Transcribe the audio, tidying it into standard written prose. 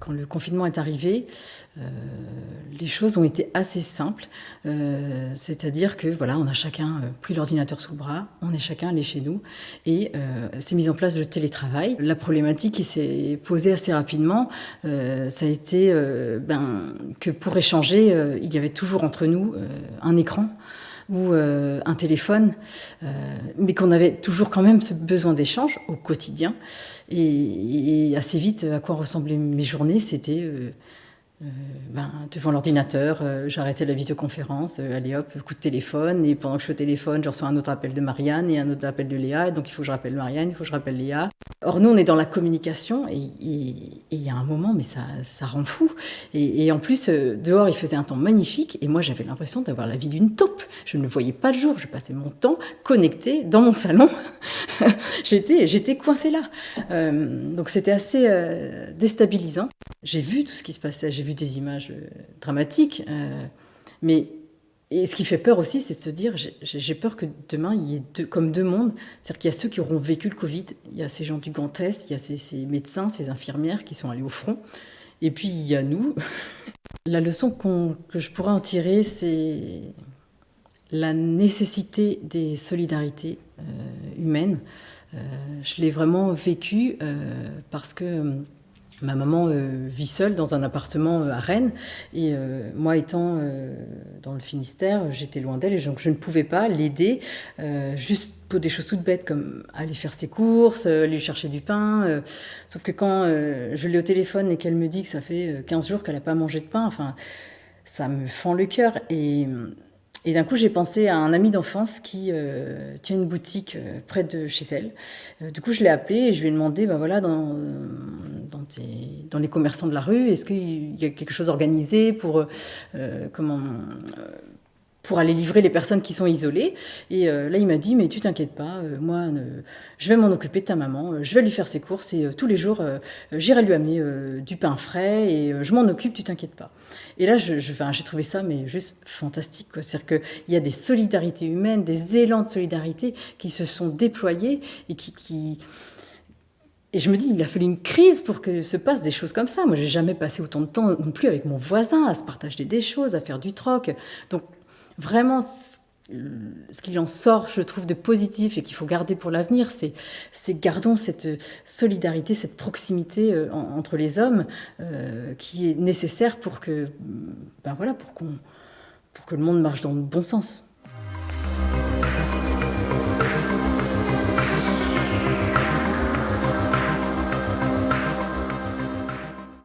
quand le confinement est arrivé, les choses ont été assez simples. C'est-à-dire que voilà, on a chacun pris l'ordinateur sous le bras, on est chacun allé chez nous et s'est mis en place le télétravail. La problématique qui s'est posée assez rapidement, ça a été que pour échanger, il y avait toujours entre nous un écran ou un téléphone, mais qu'on avait toujours quand même ce besoin d'échange au quotidien. Et assez vite, à quoi ressemblaient mes journées, c'était devant l'ordinateur, j'arrêtais la visioconférence, allez hop, coup de téléphone, et pendant que je suis au téléphone, je reçois un autre appel de Marianne et un autre appel de Léa, et donc il faut que je rappelle Marianne, il faut que je rappelle Léa. Or nous, on est dans la communication, et il y a un moment, mais ça rend fou. Et en plus, dehors, il faisait un temps magnifique, et moi, j'avais l'impression d'avoir la vie d'une taupe. Je ne voyais pas le jour, je passais mon temps connectée dans mon salon. J'étais coincée là. Donc c'était assez déstabilisant. J'ai vu tout ce qui se passait, j'ai vu des images dramatiques, et ce qui fait peur aussi, c'est de se dire, j'ai peur que demain, il y ait comme deux mondes. C'est-à-dire qu'il y a ceux qui auront vécu le Covid, il y a ces gens du Grand Est, il y a ces médecins, ces infirmières qui sont allés au front, et puis il y a nous. La leçon que je pourrais en tirer, c'est la nécessité des solidarités humaines. Je l'ai vraiment vécu parce que ma maman vit seule dans un appartement à Rennes, et moi étant dans le Finistère, j'étais loin d'elle, et donc je ne pouvais pas l'aider juste pour des choses toutes bêtes comme aller faire ses courses, lui chercher du pain. Sauf que quand je l'ai au téléphone et qu'elle me dit que ça fait 15 jours qu'elle n'a pas mangé de pain, enfin, ça me fend le cœur. Et d'un coup, j'ai pensé à un ami d'enfance qui tient une boutique près de chez elle. Du coup, je l'ai appelé et je lui ai demandé, voilà, dans les commerçants de la rue, est-ce qu'il y a quelque chose organisé pour pour aller livrer les personnes qui sont isolées. Et là, il m'a dit, mais tu t'inquiètes pas, moi, je vais m'en occuper de ta maman, je vais lui faire ses courses, et tous les jours, j'irai lui amener du pain frais, et je m'en occupe, tu t'inquiètes pas. Et là, j'ai trouvé ça mais juste fantastique, quoi. C'est-à-dire qu'il y a des solidarités humaines, des élans de solidarité qui se sont déployés, et je me dis, il a fallu une crise pour que se passent des choses comme ça. Moi, j'ai jamais passé autant de temps non plus avec mon voisin, à se partager des choses, à faire du troc. Donc, vraiment, ce qu'il en sort, je trouve, de positif et qu'il faut garder pour l'avenir, c'est gardons cette solidarité, cette proximité entre les hommes qui est nécessaire pour que le monde marche dans le bon sens.